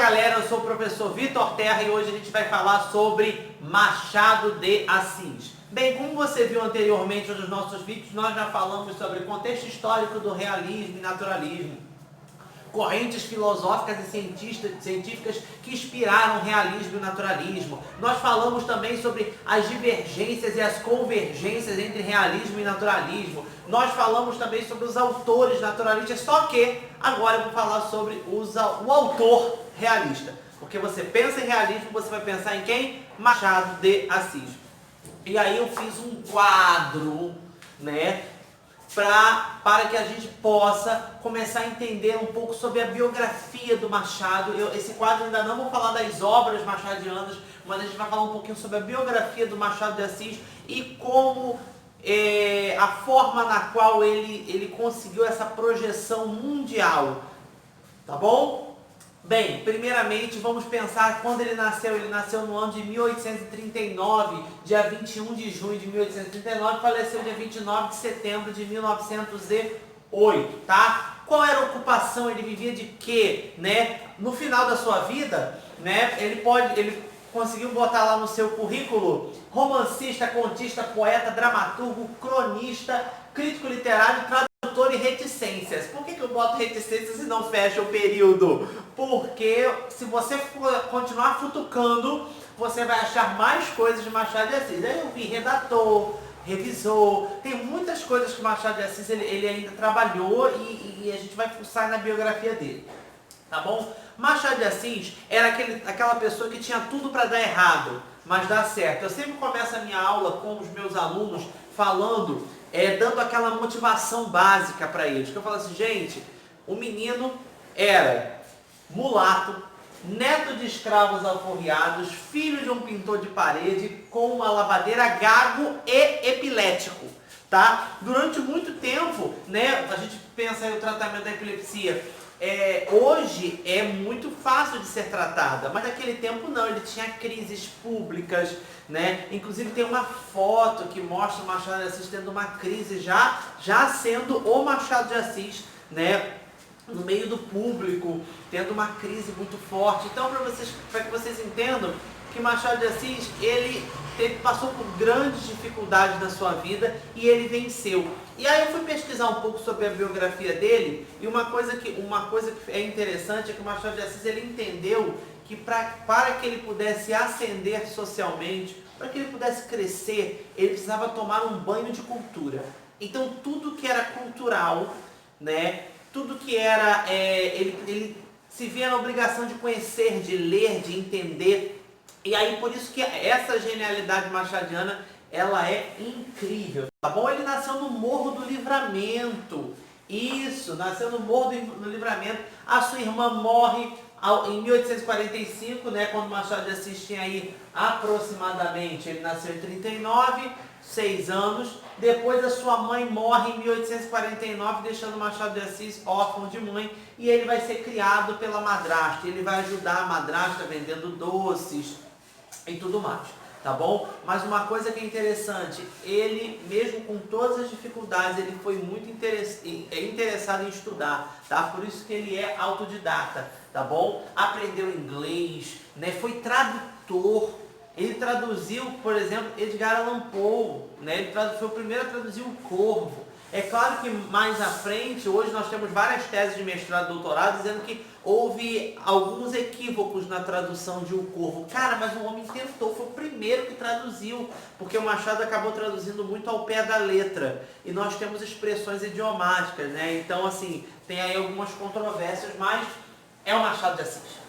galera, eu sou o professor Vitor Terra e hoje a gente vai falar sobre Machado de Assis. Bem, como você viu anteriormente nos nossos vídeos, nós já falamos sobre o contexto histórico do realismo e naturalismo, correntes filosóficas e científicas que inspiraram o realismo e o naturalismo. Nós falamos também sobre as divergências e as convergências entre realismo e naturalismo. Nós falamos também sobre os autores naturalistas, só que agora eu vou falar sobre o autor realista. Porque você pensa em realismo, você vai pensar em quem? Machado de Assis. E aí eu fiz um quadro, né? Para que a gente possa começar a entender um pouco sobre a biografia do Machado. Esse quadro ainda não vou falar das obras machadianas, mas a gente vai falar um pouquinho sobre a biografia do Machado de Assis e como a forma na qual ele conseguiu essa projeção mundial. Tá bom? Bem, primeiramente vamos pensar quando ele nasceu. Ele nasceu no ano de 1839, dia 21 de junho de 1839, faleceu dia 29 de setembro de 1908, tá? Qual era a ocupação? Ele vivia de quê, né? No final da sua vida, né, ele conseguiu botar lá no seu currículo romancista, contista, poeta, dramaturgo, cronista, crítico literário, tradutor e reticências. Por que eu boto reticências e não fecha o período? Porque se você continuar futucando, você vai achar mais coisas de Machado de Assis. Aí eu vi redator, revisor, tem muitas coisas que Machado de Assis ele ainda trabalhou e a gente vai fuçar na biografia dele. Tá bom? Machado de Assis era aquela pessoa que tinha tudo para dar errado, mas dá certo. Eu sempre começo a minha aula com os meus alunos falando, dando aquela motivação básica para eles. Que eu falo assim, gente, o menino era mulato, neto de escravos alforriados, filho de um pintor de parede, com uma lavadeira, gago e epilético. Tá? Durante muito tempo, né, a gente pensa aí no tratamento da epilepsia, hoje é muito fácil de ser tratada, mas naquele tempo não, ele tinha crises públicas, né? Inclusive tem uma foto que mostra o Machado de Assis tendo uma crise já sendo o Machado de Assis, né? No meio do público, tendo uma crise muito forte. Então, para que vocês entendam que Machado de Assis, ele passou por grandes dificuldades na sua vida e ele venceu. E aí eu fui pesquisar um pouco sobre a biografia dele e uma coisa que é interessante é que o Machado de Assis ele entendeu que para que ele pudesse ascender socialmente, para que ele pudesse crescer, ele precisava tomar um banho de cultura. Então tudo que era cultural, né, tudo que era, ele se via na obrigação de conhecer, de ler, de entender. E aí por isso que essa genialidade machadiana, ela é incrível, tá bom? Ele nasceu no Morro do Livramento, isso, nasceu no Morro do Livramento. A sua irmã morre em 1845, né, quando Machado de Assis tinha aí aproximadamente, ele nasceu em 39, 6 anos. Depois a sua mãe morre em 1849, deixando Machado de Assis órfão de mãe, e ele vai ser criado pela madrasta. Ele vai ajudar a madrasta vendendo doces e tudo mais, tá bom? Mas uma coisa que é interessante, ele, mesmo com todas as dificuldades, ele foi muito interessado em estudar, tá? Por isso que ele é autodidata, tá bom? Aprendeu inglês, né? Foi tradutor. Ele traduziu, por exemplo, Edgar Allan Poe, né? Ele foi o primeiro a traduzir o Corvo. É claro que mais à frente, hoje nós temos várias teses de mestrado e doutorado dizendo que houve alguns equívocos na tradução de O Corvo. Cara, mas o homem tentou, foi o primeiro que traduziu, porque o Machado acabou traduzindo muito ao pé da letra. E nós temos expressões idiomáticas, né? Então, assim, tem aí algumas controvérsias, mas é o Machado de Assis.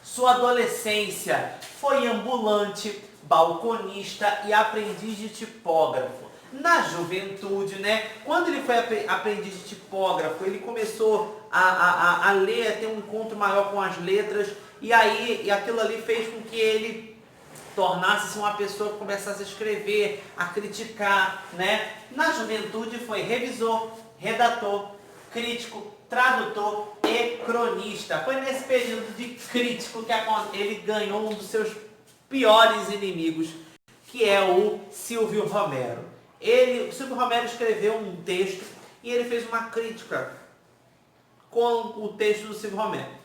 Sua adolescência foi ambulante, balconista e aprendiz de tipógrafo. Na juventude, né, quando ele foi aprendiz de tipógrafo, ele começou a ler, a ter um encontro maior com as letras, e aquilo ali fez com que ele tornasse-se uma pessoa que começasse a escrever, a criticar, né? Na juventude foi revisor, redator, crítico, tradutor e cronista. Foi nesse período de crítico que ele ganhou um dos seus piores inimigos, que é o Silvio Romero. O Silvio Romero escreveu um texto e ele fez uma crítica com o texto do Silvio Romero.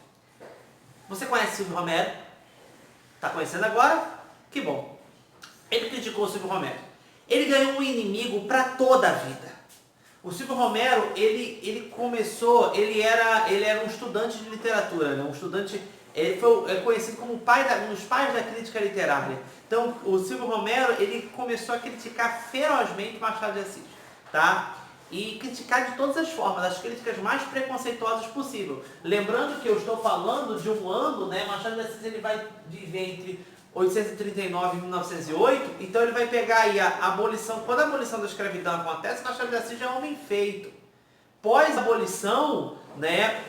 Você conhece Silvio Romero? Está conhecendo agora? Que bom. Ele criticou o Silvio Romero. Ele ganhou um inimigo para toda a vida. O Silvio Romero, ele começou, ele era um estudante de literatura, né? Um estudante, ele foi conhecido como um dos pais da crítica literária. Então, o Silvio Romero, ele começou a criticar ferozmente Machado de Assis, tá? E criticar de todas as formas, as críticas mais preconceituosas possível. Lembrando que eu estou falando de um ano, né? Machado de Assis ele vai viver entre 839 e 1908, então ele vai pegar aí a abolição. Quando a abolição da escravidão acontece, Machado de Assis já é um homem feito. Pós-abolição, né?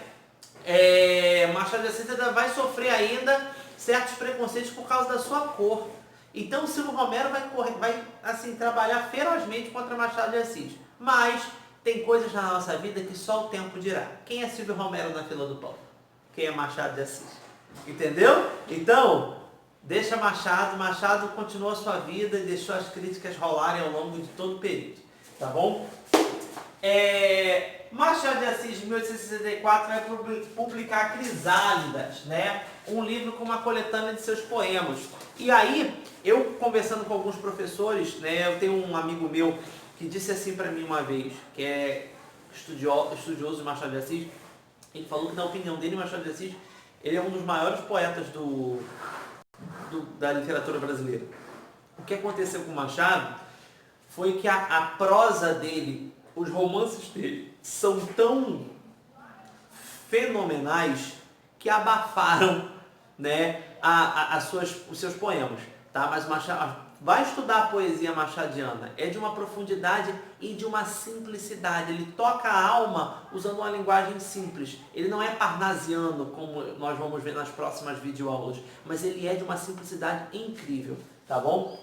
Machado de Assis ainda vai sofrer ainda certos preconceitos por causa da sua cor. Então o Silvio Romero vai assim, trabalhar ferozmente contra Machado de Assis. Mas tem coisas na nossa vida que só o tempo dirá. Quem é Silvio Romero na fila do pão? Quem é Machado de Assis? Entendeu? Então, deixa Machado continua a sua vida e deixou as críticas rolarem ao longo de todo o período. Tá bom? Machado de Assis, em 1864, vai publicar Crisálidas, né? Um livro com uma coletânea de seus poemas. E aí, eu conversando com alguns professores, né? Eu tenho um amigo meu que disse assim para mim uma vez, que é estudioso de Machado de Assis. Ele falou que, na opinião dele, Machado de Assis, ele é um dos maiores poetas da literatura brasileira. O que aconteceu com Machado foi que a prosa dele, os romances dele, são tão fenomenais que abafaram, né, os seus poemas. Tá? Mas Machado, vai estudar a poesia machadiana, é de uma profundidade e de uma simplicidade. Ele toca a alma usando uma linguagem simples. Ele não é parnasiano, como nós vamos ver nas próximas videoaulas, mas ele é de uma simplicidade incrível, tá bom?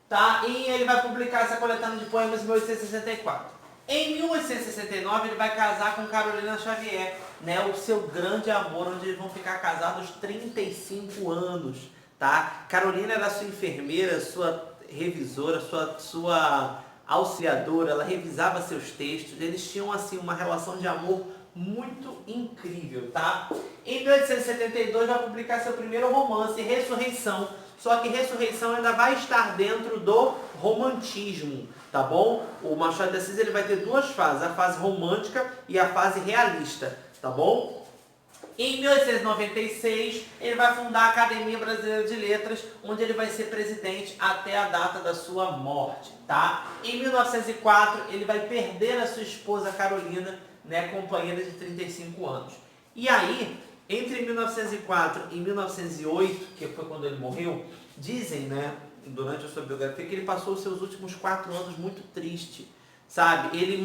Tá? E ele vai publicar essa coletânea de poemas em 1864. Em 1869 ele vai casar com Carolina Xavier, né? O seu grande amor, onde eles vão ficar casados 35 anos. Tá? Carolina era sua enfermeira, sua revisora, sua auxiliadora, ela revisava seus textos, eles tinham assim uma relação de amor muito incrível, tá? Em 1872 vai publicar seu primeiro romance, Ressurreição, só que Ressurreição ainda vai estar dentro do romantismo, tá bom? O Machado de Assis ele vai ter duas fases, a fase romântica e a fase realista, tá bom? Em 1896, ele vai fundar a Academia Brasileira de Letras, onde ele vai ser presidente até a data da sua morte, tá? Em 1904, ele vai perder a sua esposa Carolina, né, companheira de 35 anos. E aí, entre 1904 e 1908, que foi quando ele morreu, dizem, né, durante a sua biografia, que ele passou os seus últimos 4 anos muito triste, sabe? Ele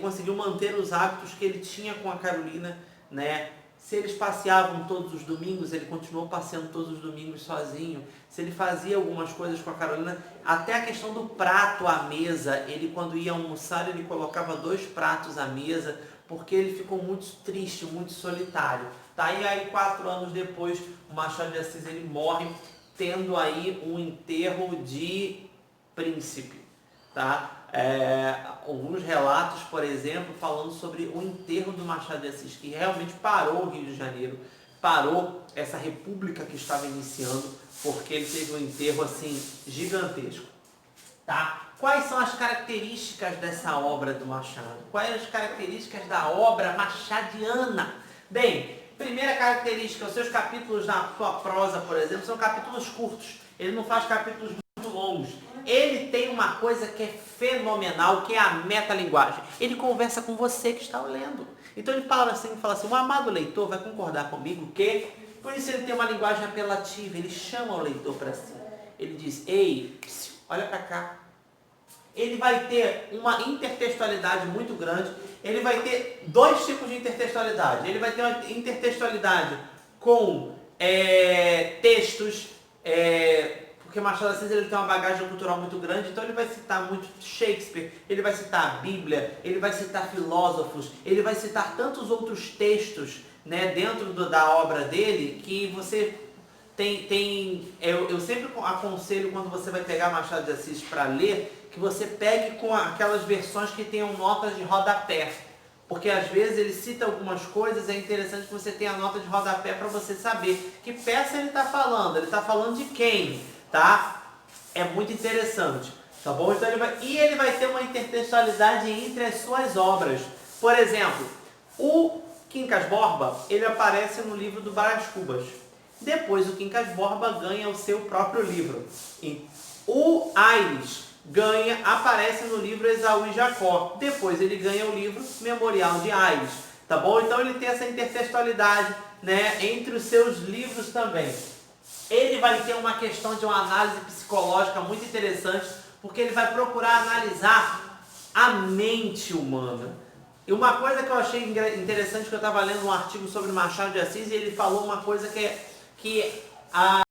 conseguiu manter os hábitos que ele tinha com a Carolina, né? Se eles passeavam todos os domingos, ele continuou passeando todos os domingos sozinho. Se ele fazia algumas coisas com a Carolina, até a questão do prato à mesa, ele quando ia almoçar, ele colocava 2 pratos à mesa, porque ele ficou muito triste, muito solitário. Tá? E aí 4 anos depois, o Machado de Assis ele morre, tendo aí um enterro de príncipe. Tá? Alguns relatos, por exemplo, falando sobre o enterro do Machado de Assis, que realmente parou o Rio de Janeiro, parou essa república que estava iniciando, porque ele teve um enterro assim gigantesco. Tá? Quais são as características dessa obra do Machado? Quais as características da obra machadiana? Bem, primeira característica, os seus capítulos na sua prosa, por exemplo, são capítulos curtos. Ele não faz capítulos muito longos. Ele tem uma coisa que é fenomenal, que é a metalinguagem. Ele conversa com você que está lendo. Então ele fala assim, o amado leitor vai concordar comigo que, por isso ele tem uma linguagem apelativa, ele chama o leitor para si. Ele diz, ei, olha para cá. Ele vai ter uma intertextualidade muito grande. Ele vai ter 2 tipos de intertextualidade. Ele vai ter uma intertextualidade com textos, porque Machado de Assis ele tem uma bagagem cultural muito grande, então ele vai citar muito Shakespeare, ele vai citar a Bíblia, ele vai citar filósofos, ele vai citar tantos outros textos, né, dentro da obra dele, que você eu sempre aconselho, quando você vai pegar Machado de Assis para ler, que você pegue com aquelas versões que tenham notas de rodapé. Porque às vezes ele cita algumas coisas, é interessante que você tenha a nota de rodapé para você saber que peça ele está falando de quem, tá? É muito interessante, tá bom? Então ele vai ter uma intertextualidade entre as suas obras. Por exemplo, o Quincas Borba, ele aparece no livro do Brás Cubas. Depois o Quincas Borba ganha o seu próprio livro. E o Aires aparece no livro Esaú e Jacó. Depois ele ganha o livro Memorial de Aires, tá bom? Então ele tem essa intertextualidade, né, entre os seus livros também. Ele vai ter uma questão de uma análise psicológica muito interessante, porque ele vai procurar analisar a mente humana. E uma coisa que eu achei interessante, que eu estava lendo um artigo sobre Machado de Assis, e ele falou uma coisa que a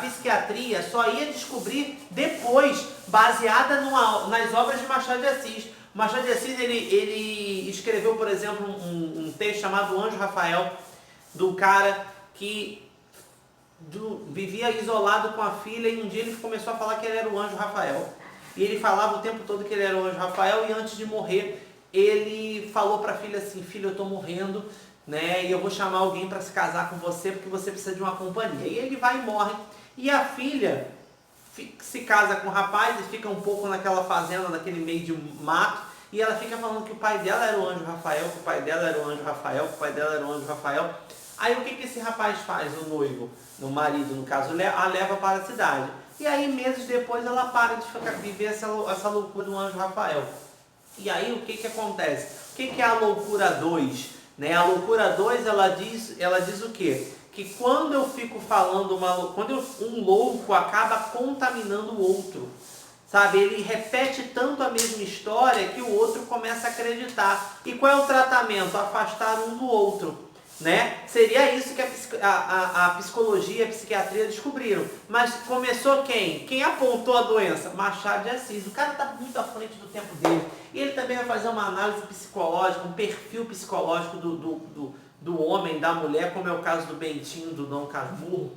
psiquiatria só ia descobrir depois, baseada nas obras de Machado de Assis. Machado de Assis, ele escreveu, por exemplo, um texto chamado Anjo Rafael, do cara que vivia isolado com a filha, e um dia ele começou a falar que ele era o Anjo Rafael. E ele falava o tempo todo que ele era o Anjo Rafael, e antes de morrer, ele falou para a filha assim: filha, eu estou morrendo, né? E eu vou chamar alguém para se casar com você, porque você precisa de uma companhia. E ele vai e morre. E a filha se casa com o rapaz e fica um pouco naquela fazenda, naquele meio de mato. E ela fica falando que o pai dela era o Anjo Rafael, que o pai dela era o Anjo Rafael, que o pai dela era o Anjo Rafael. Aí o que esse rapaz faz, o noivo, o marido no caso, a leva para a cidade. E aí meses depois ela para de viver essa loucura do Anjo Rafael. E aí o que acontece? O que é a loucura 2? Né? A loucura 2, ela diz o quê? Que quando eu fico falando um louco acaba contaminando o outro. Sabe, ele repete tanto a mesma história que o outro começa a acreditar. E qual é o tratamento? Afastar um do outro. Né? Seria isso que a psicologia e a psiquiatria descobriram. Mas começou quem? Quem apontou a doença? Machado de Assis. O cara está muito à frente do tempo dele. E ele também vai fazer uma análise psicológica, um perfil psicológico do homem, da mulher, como é o caso do Bentinho, do Dom Casmurro.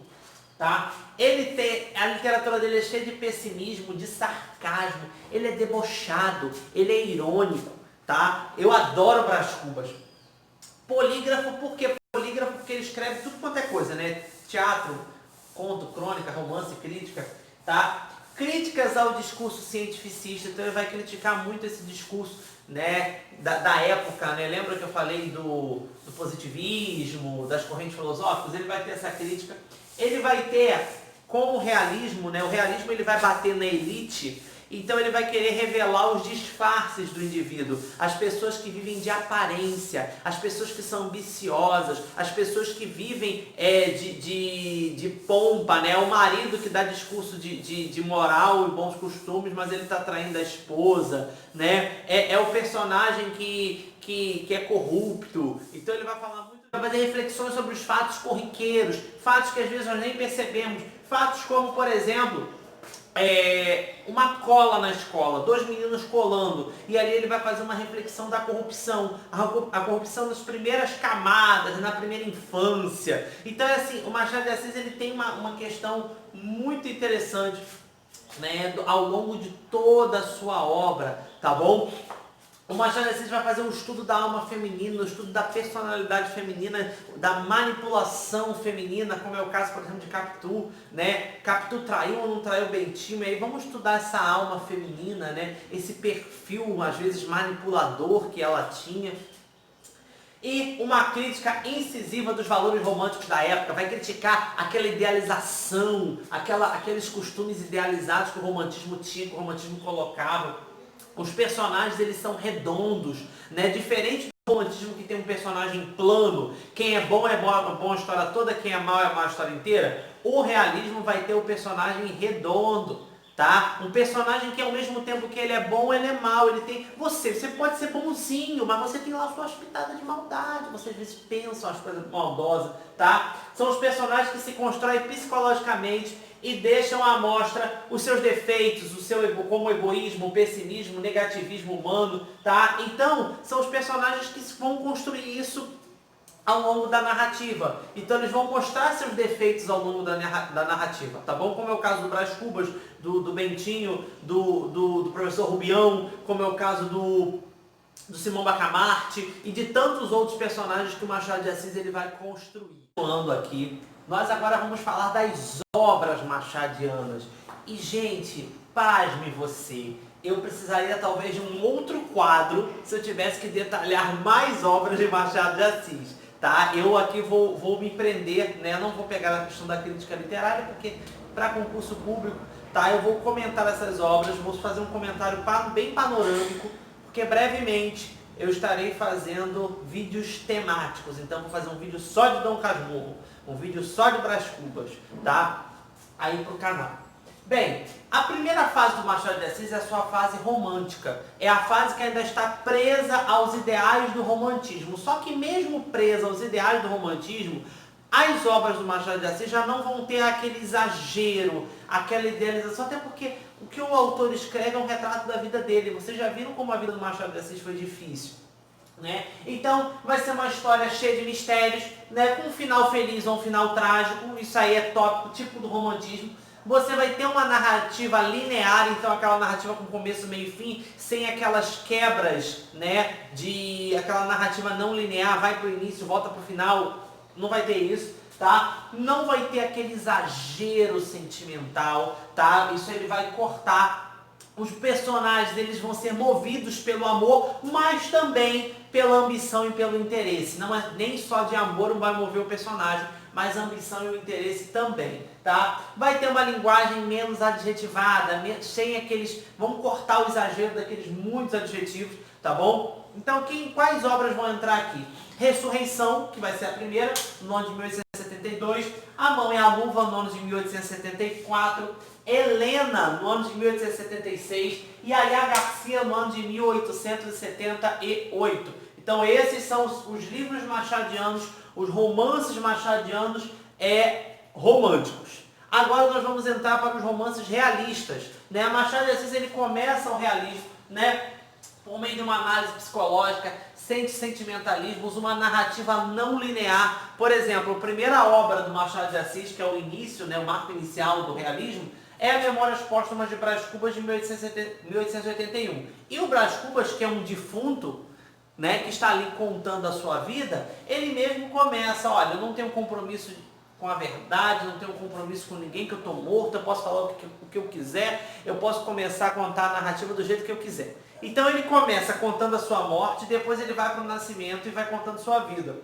Tá? A literatura dele é cheia de pessimismo, de sarcasmo, ele é debochado, ele é irônico, tá? Eu adoro Brás Cubas. Polígrafo, por quê? Polígrafo porque ele escreve tudo quanto é coisa, né? Teatro, conto, crônica, romance, crítica, tá? Críticas ao discurso cientificista, então ele vai criticar muito esse discurso, né, da época, né? Lembra que eu falei do positivismo, das correntes filosóficas? Ele vai ter essa crítica. Ele vai ter, como o realismo, né? O realismo ele vai bater na elite, então ele vai querer revelar os disfarces do indivíduo, as pessoas que vivem de aparência, as pessoas que são ambiciosas, as pessoas que vivem de pompa, né? O marido que dá discurso de moral e bons costumes, mas ele está traindo a esposa, né? É o personagem que é corrupto. Então ele vai falar muito, vai fazer reflexões sobre os fatos corriqueiros, fatos que às vezes nós nem percebemos, fatos como, por exemplo, uma cola na escola, 2 meninos colando, e ali ele vai fazer uma reflexão da corrupção, a corrupção nas primeiras camadas, na primeira infância. Então é assim, o Machado de Assis ele tem uma questão muito interessante, né, ao longo de toda a sua obra, tá bom? O Machado de Assis vai fazer um estudo da alma feminina, um estudo da personalidade feminina, da manipulação feminina, como é o caso, por exemplo, de Capitu, né? Capitu traiu ou não traiu Bentinho, e aí vamos estudar essa alma feminina, né? Esse perfil, às vezes, manipulador que ela tinha. E uma crítica incisiva dos valores românticos da época, vai criticar aquela idealização, aqueles costumes idealizados que o romantismo tinha, que o romantismo colocava. Os personagens, eles são redondos, né? Diferente do romantismo que tem um personagem plano, quem é bom a história toda, quem é mau é a história inteira. O realismo vai ter o personagem redondo, tá? Um personagem que ao mesmo tempo que ele é bom, ele é mau. Você pode ser bonzinho, mas você tem lá suas pitadas de maldade, você às vezes pensa umas coisas maldosas, tá? São os personagens que se constroem psicologicamente e deixam à mostra os seus defeitos, como egoísmo, pessimismo, negativismo humano, tá? Então, são os personagens que vão construir isso ao longo da narrativa. Então, eles vão mostrar seus defeitos ao longo da narrativa, tá bom? Como é o caso do Brás Cubas, do Bentinho, do professor Rubião, como é o caso do Simão Bacamarte e de tantos outros personagens que o Machado de Assis ele vai construir. Falando aqui, nós agora vamos falar das obras machadianas. E, gente, pasme você, eu precisaria talvez de um outro quadro se eu tivesse que detalhar mais obras de Machado de Assis. Tá? Eu aqui vou me prender, né? Eu não vou pegar a questão da crítica literária, porque para concurso público, tá? Eu vou comentar essas obras, vou fazer um comentário bem panorâmico, porque brevemente eu estarei fazendo vídeos temáticos. Então vou fazer um vídeo só de Dom Casmurro, um vídeo só de Brás Cubas, tá? Aí pro canal. Bem, a primeira fase do Machado de Assis é a sua fase romântica. É a fase que ainda está presa aos ideais do romantismo. Só que mesmo presa aos ideais do romantismo, as obras do Machado de Assis já não vão ter aquele exagero, aquela idealização, até porque o que o autor escreve é um retrato da vida dele. Vocês já viram como a vida do Machado de Assis foi difícil, né? Então vai ser uma história cheia de mistérios, né? Com um final feliz ou um final trágico. Isso aí é tópico, tipo do romantismo. Você vai ter uma narrativa linear, então aquela narrativa com começo, meio e fim, sem aquelas quebras, né? De aquela narrativa não linear, vai pro início, volta pro final. Não vai ter isso, tá? Não vai ter aquele exagero sentimental, tá? Isso ele vai cortar. Os personagens, eles vão ser movidos pelo amor, mas também pela ambição e pelo interesse. Não é nem só de amor vai mover o personagem, mas a ambição e o interesse também, tá? Vai ter uma linguagem menos adjetivada, sem aqueles... Vamos cortar o exagero daqueles muitos adjetivos, tá bom? Então, quais obras vão entrar aqui? Ressurreição, que vai ser a primeira, no ano de 1872. A Mão e a Luva, no ano de 1874. Helena, no ano de 1876. E Yaya Garcia, no ano de 1878. Então, esses são os livros machadianos, os romances machadianos românticos. Agora nós vamos entrar para os romances realistas, né? Machado de Assis, ele começa o realismo, né? Por meio de uma análise psicológica, sentimentalismo, usa uma narrativa não linear. Por exemplo, a primeira obra do Machado de Assis, que é o início, né, o marco inicial do realismo, é a Memórias Póstumas de Brás Cubas, de 1881. E o Brás Cubas, que é um defunto, né, que está ali contando a sua vida, ele mesmo começa, olha, eu não tenho compromisso com a verdade, não tenho compromisso com ninguém, que eu estou morto, eu posso falar o que eu quiser, eu posso começar a contar a narrativa do jeito que eu quiser. Então ele começa contando a sua morte, depois ele vai para o nascimento e vai contando sua vida.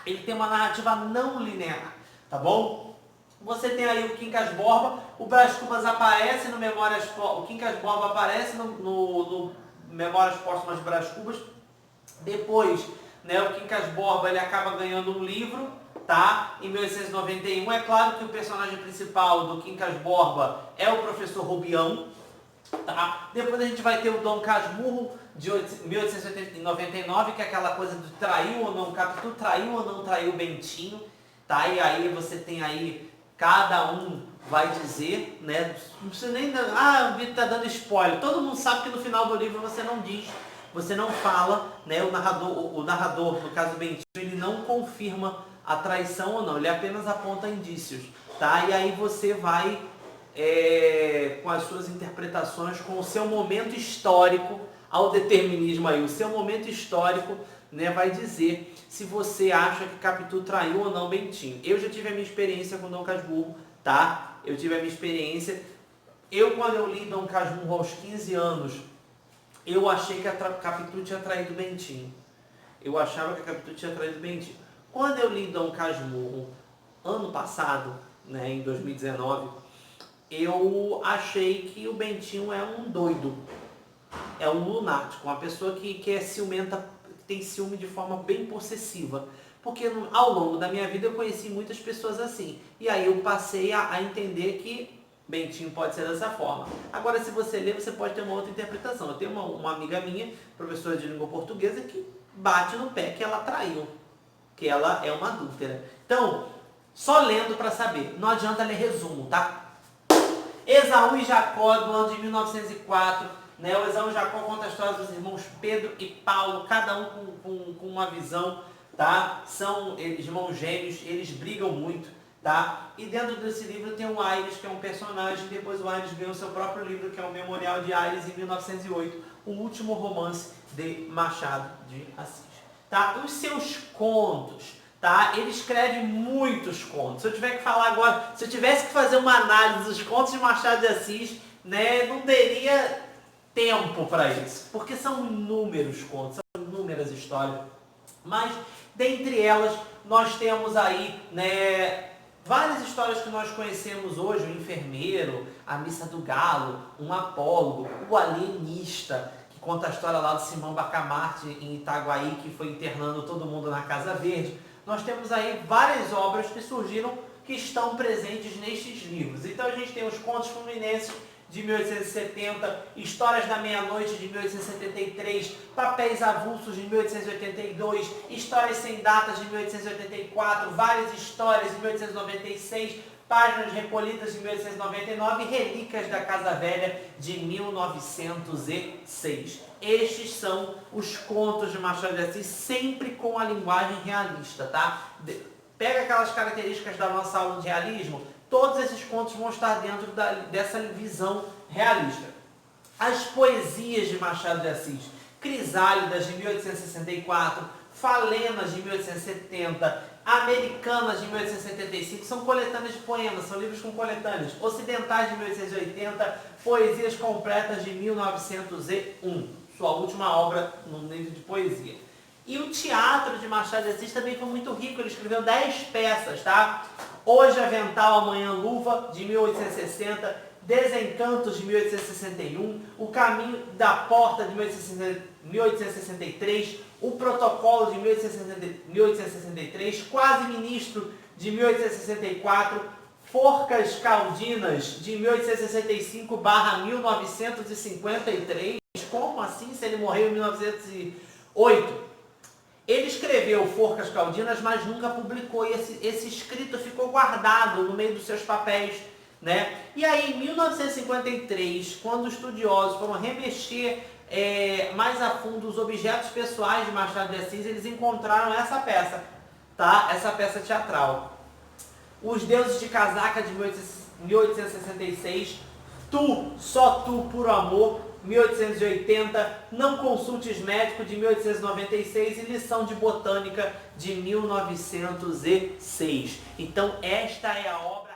Ele tem uma narrativa não linear, tá bom? Você tem aí o Quincas Borba, o Brás Cubas aparece no Memórias... O Quincas Borba aparece no Memórias Póstumas de Brás Cubas. Depois, né, o Quincas Borba ele acaba ganhando um livro, tá? Em 1891. É claro que o personagem principal do Quincas Borba é o professor Rubião. Tá? Depois a gente vai ter o Dom Casmurro, de 1899, que é aquela coisa do traiu ou não, Capitu traiu ou não traiu Bentinho, tá? E aí você tem aí, cada um vai dizer, né? Não precisa nem... o Vitor tá dando spoiler. Todo mundo sabe que no final do livro você não diz, você não fala, né? O narrador, no caso Bentinho, ele não confirma a traição ou não, ele apenas aponta indícios, tá? E aí você vai... com as suas interpretações, com o seu momento histórico, ao determinismo aí, o seu momento histórico, né, vai dizer se você acha que Capitu traiu ou não Bentinho. Eu já tive a minha experiência com Dom Casmurro, tá? Eu tive a minha experiência. Quando eu li Dom Casmurro aos 15 anos, eu achei que a Capitu tinha traído Bentinho. Eu achava que a Capitu tinha traído Bentinho. Quando eu li Dom Casmurro ano passado, né, em 2019, eu achei que o Bentinho é um doido, é um lunático, uma pessoa que é ciumenta, que tem ciúme de forma bem possessiva. Porque ao longo da minha vida eu conheci muitas pessoas assim. E aí eu passei a entender que Bentinho pode ser dessa forma. Agora, se você ler, você pode ter uma outra interpretação. Eu tenho uma amiga minha, professora de língua portuguesa, que bate no pé que ela traiu, que ela é uma adúltera. Então, só lendo para saber. Não adianta ler resumo, tá? Esaú e Jacó, do ano de 1904, né? O Esaú e Jacó conta a história dos irmãos Pedro e Paulo, cada um com uma visão, tá? São irmãos gêmeos, eles brigam muito, tá? E dentro desse livro tem o Aires, que é um personagem, depois o Aires ganhou seu próprio livro, que é o Memorial de Aires, em 1908, o último romance de Machado de Assis. Tá? Os seus contos, tá? Ele escreve muitos contos. Se eu tiver que falar agora, se eu tivesse que fazer uma análise dos contos de Machado de Assis, né, não teria tempo para isso, porque são inúmeros contos, são inúmeras histórias. Mas dentre elas nós temos aí, né, várias histórias que nós conhecemos hoje: o enfermeiro, a missa do galo, um apólogo, o alienista, que conta a história lá do Simão Bacamarte em Itaguaí, que foi internando todo mundo na Casa Verde. Nós temos aí várias obras que surgiram, que estão presentes nestes livros. Então a gente tem os Contos Fluminenses de 1870, Histórias da Meia-Noite de 1873, Papéis Avulsos de 1882, Histórias Sem Datas de 1884, Várias Histórias de 1896, Páginas Recolhidas de 1899 e Relíquias da Casa Velha de 1906. Estes são os contos de Machado de Assis, sempre com a linguagem realista, tá? Pega aquelas características da nossa aula de realismo, todos esses contos vão estar dentro dessa visão realista. As poesias de Machado de Assis: Crisálidas, de 1864, Falenas, de 1870, Americanas, de 1875, são coletâneas de poemas, são livros com coletâneas. Ocidentais, de 1880, Poesias Completas, de 1901, sua última obra no livro de poesia. E o teatro de Machado de Assis também foi muito rico, ele escreveu 10 peças, tá? Hoje Avental, Amanhã Luva, de 1860, Desencantos, de 1861, O Caminho da Porta, de 1863, O Protocolo, de 1863, Quase Ministro, de 1864, Forcas Caldinas, de 1865/1953. Como assim, se ele morreu em 1908? Ele escreveu Forcas Caldinas, mas nunca publicou, e esse escrito ficou guardado no meio dos seus papéis, né? E aí, em 1953, quando os estudiosos foram remexer mais a fundo os objetos pessoais de Machado de Assis, eles encontraram essa peça, tá? Essa peça teatral. Os Deuses de Casaca, de 1866, Tu, Só Tu, Puro Amor, 1880, Não Consultes Médico, de 1896 e Lição de Botânica, de 1906. Então, esta é a obra